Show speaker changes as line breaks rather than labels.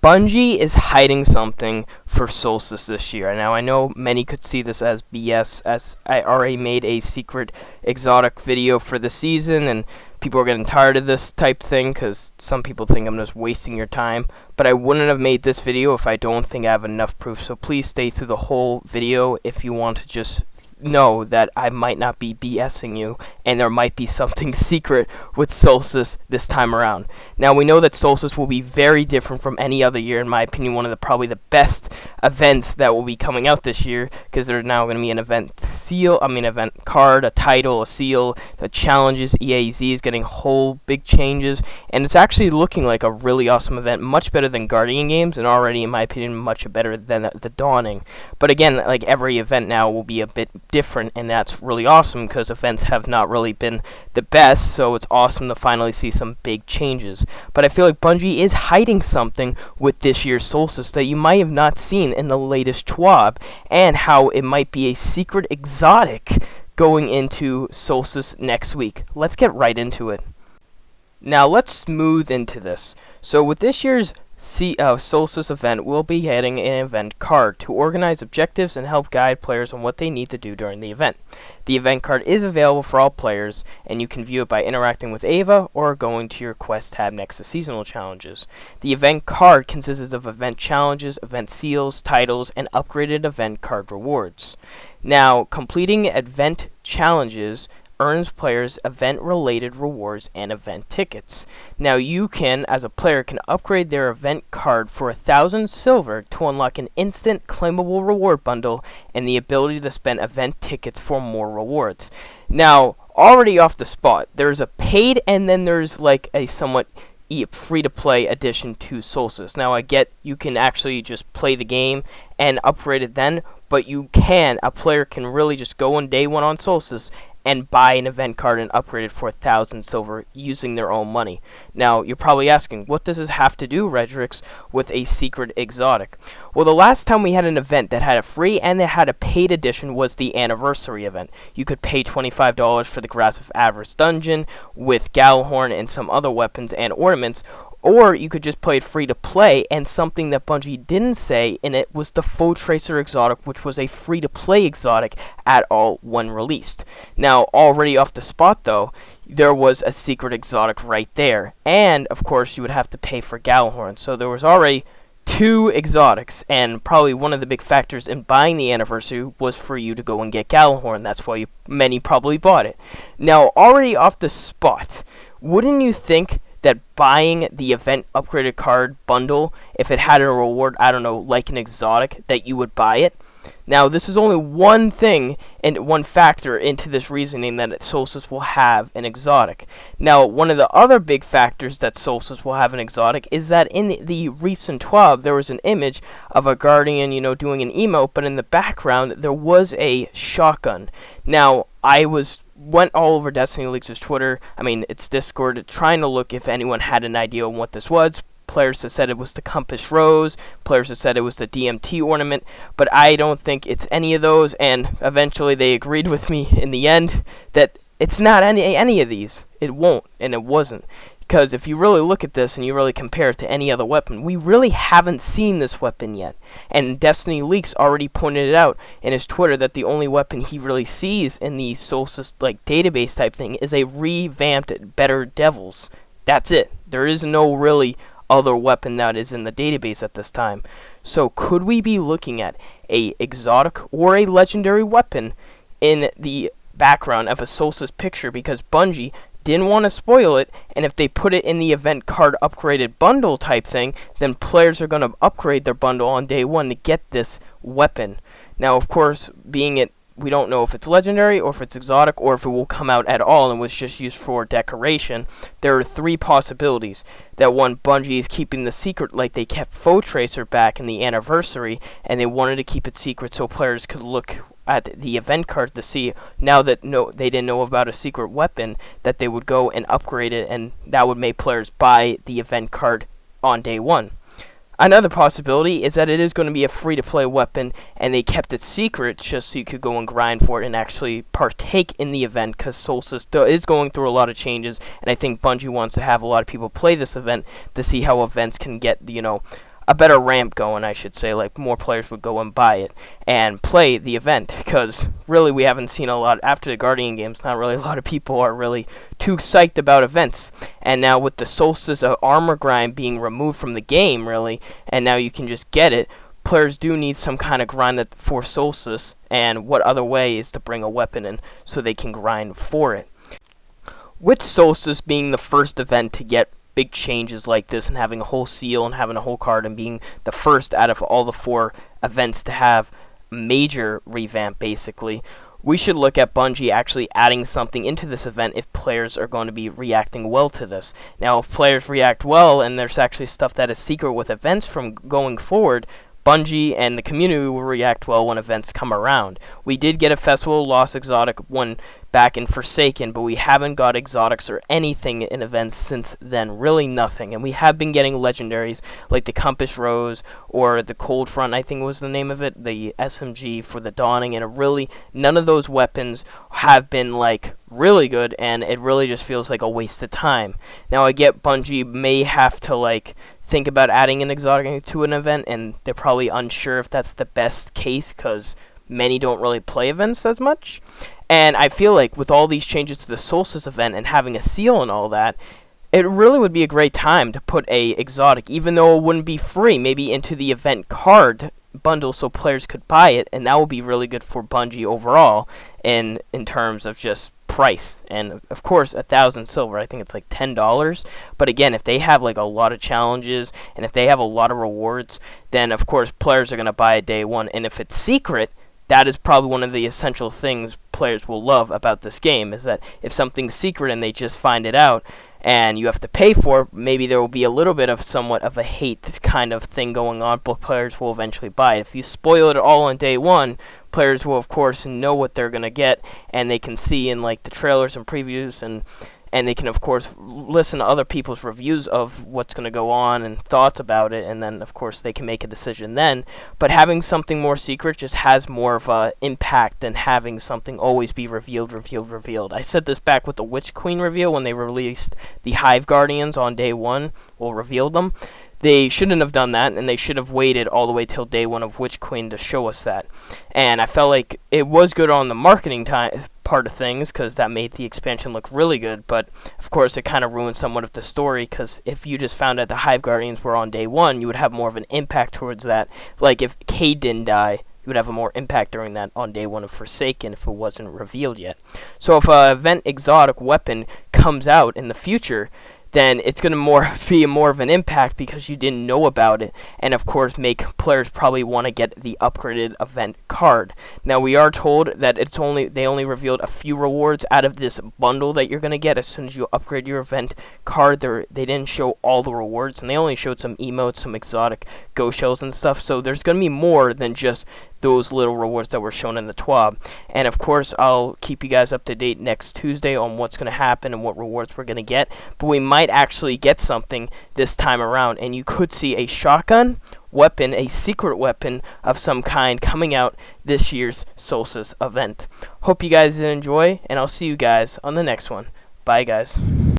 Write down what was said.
Bungie is hiding something for Solstice this year. Now, I know many could see this as BS, as I already made a secret exotic video for the season, and people are getting tired of this type thing because some people think I'm just wasting your time. But I wouldn't have made this video if I don't think I have enough proof. So please stay through the whole video if you want to just know that I might not be BSing you, and there might be something secret with Solstice this time around. Now, we know that Solstice will be very different from any other year. In my opinion, one of the probably the best events that will be coming out this year, because there's now going to be an event card, a title, a seal, the challenges. EAZ is getting whole big changes, and it's actually looking like a really awesome event, much better than Guardian games, and already, in my opinion, much better than the Dawning. But again, like every event now will be a bit different, and that's really awesome because events have not really been the best, so it's awesome to finally see some big changes. But I feel like Bungie is hiding something with this year's Solstice that you might have not seen in the latest TWAB, and how it might be a secret exotic going into Solstice next week. Let's get right into it. Now let's smooth into this. So with this year's Solstice event, we'll be getting an event card to organize objectives and help guide players on what they need to do during the event. The event card is available for all players, and you can view it by interacting with Ava or going to your quest tab next to seasonal challenges. The event card consists of event challenges, event seals, titles, and upgraded event card rewards. Now, completing event challenges earns players event-related rewards and event tickets. Now you can, as a player, can upgrade their event card for 1,000 silver to unlock an instant claimable reward bundle and the ability to spend event tickets for more rewards. Now, already off the spot, there's a paid and then there's like a somewhat free-to-play addition to Solstice. Now I get you can actually just play the game and upgrade it then, but a player can really just go on day one on Solstice and buy an event card and upgrade it for 1,000 silver using their own money. Now, you're probably asking, what does this have to do, Redrix, with a secret exotic? Well, the last time we had an event that had a free and that had a paid edition was the anniversary event. You could pay $25 for the Grasp of Avarice dungeon with Gallahorn and some other weapons and ornaments, or you could just play it free to play, and something that Bungie didn't say in it was the Foe Tracer exotic, which was a free to play exotic at all when released. Now, already off the spot though, there was a secret exotic right there, and of course you would have to pay for Gallahorn, so there was already two exotics, and probably one of the big factors in buying the anniversary was for you to go and get Gallahorn. That's why many probably bought it. Now, already off the spot, wouldn't you think that buying the event upgraded card bundle, if it had a reward, I don't know, like an exotic, that you would buy it? Now, this is only one thing and one factor into this reasoning that Solstice will have an exotic. Now, one of the other big factors that Solstice will have an exotic is that in the recent TWAB, there was an image of a Guardian, doing an emote, but in the background, there was a shotgun. Now, went all over Destiny Leaks' Twitter, its Discord, trying to look if anyone had an idea on what this was. Players have said it was the Compass Rose, players have said it was the DMT ornament, but I don't think it's any of those, and eventually they agreed with me in the end that it's not any of these. It won't, and it wasn't. Because if you really look at this and you really compare it to any other weapon, we really haven't seen this weapon yet. And Destiny Leaks already pointed it out in his Twitter that the only weapon he really sees in the Solstice database type thing is a revamped Better Devils. That's it. There is no really other weapon that is in the database at this time. So could we be looking at a exotic or a legendary weapon in the background of a Solstice picture, because Bungie didn't want to spoil it, and if they put it in the event card upgraded bundle type thing, then players are going to upgrade their bundle on day one to get this weapon. Now, of course, we don't know if it's legendary or if it's exotic or if it will come out at all and was just used for decoration. There are three possibilities. That one, Bungie is keeping the secret like they kept Foe Tracer back in the anniversary, and they wanted to keep it secret so players could look at the event card to see, now that they didn't know about a secret weapon, that they would go and upgrade it, and that would make players buy the event card on day one. Another possibility is that it is going to be a free-to-play weapon, and they kept it secret just so you could go and grind for it and actually partake in the event, because Solstice is going through a lot of changes, and I think Bungie wants to have a lot of people play this event to see how events can get, a better ramp going, I should say. Like, more players would go and buy it and play the event, because really we haven't seen a lot after the Guardian games. Not really a lot of people are really too psyched about events, and now with the Solstice armor grind being removed from the game, really, and now you can just get it, players do need some kind of grind for Solstice, and what other way is to bring a weapon in so they can grind for it. With Solstice being the first event to get big changes like this, and having a whole seal and having a whole card, and being the first out of all the 4 events to have major revamp, basically, we should look at Bungie actually adding something into this event if players are going to be reacting well to this. Now, if players react well, and there's actually stuff that is secret with events from going forward, Bungie and the community will react well when events come around. We did get a Festival of Lost exotic one back in Forsaken, but we haven't got exotics or anything in events since then. Really nothing. And we have been getting legendaries like the Compass Rose or the Cold Front, I think was the name of it, the SMG for the Dawning, and really none of those weapons have been like really good, and it really just feels like a waste of time. Now, I get Bungie may have to like think about adding an exotic to an event, and they're probably unsure if that's the best case, because many don't really play events as much. And I feel like with all these changes to the Solstice event and having a seal and all that, it really would be a great time to put a exotic, even though it wouldn't be free, maybe into the event card bundle so players could buy it, and that would be really good for Bungie overall in terms of just price. And of course, 1,000 silver, I think it's like $10. But again, if they have like a lot of challenges and if they have a lot of rewards, then of course players are going to buy it day one. And if it's secret, that is probably one of the essential things players will love about this game, is that if something's secret and they just find it out and you have to pay for it, maybe there will be a little bit of somewhat of a hate kind of thing going on, but players will eventually buy it. If you spoil it all on day one, players will of course know what they're going to get, and they can see in like the trailers and previews, and they can of course listen to other people's reviews of what's going to go on and thoughts about it, and then of course they can make a decision then. But having something more secret just has more of a impact than having something always be revealed. I said this back with the Witch Queen reveal when they released the Hive Guardians on day one, or revealed them. They shouldn't have done that, and they should have waited all the way till day one of Witch Queen to show us that. And I felt like it was good on the marketing part of things, because that made the expansion look really good, but of course it kind of ruined somewhat of the story, because if you just found out the Hive Guardians were on day one, you would have more of an impact towards that. Like if Cade didn't die, you would have a more impact during that on day one of Forsaken if it wasn't revealed yet. So if an event exotic weapon comes out in the future, then it's going to be more of an impact because you didn't know about it, and of course make players probably want to get the upgraded event card. Now, we are told that they only revealed a few rewards out of this bundle that you're going to get as soon as you upgrade your event card. They didn't show all the rewards, and they only showed some emotes, some exotic ghost shells and stuff, so there's going to be more than just those little rewards that were shown in the TWAB. And of course, I'll keep you guys up to date next Tuesday on what's going to happen and what rewards we're going to get. But we might actually get something this time around, and you could see a shotgun weapon, a secret weapon of some kind coming out this year's Solstice event. Hope you guys did enjoy, and I'll see you guys on the next one. Bye, guys.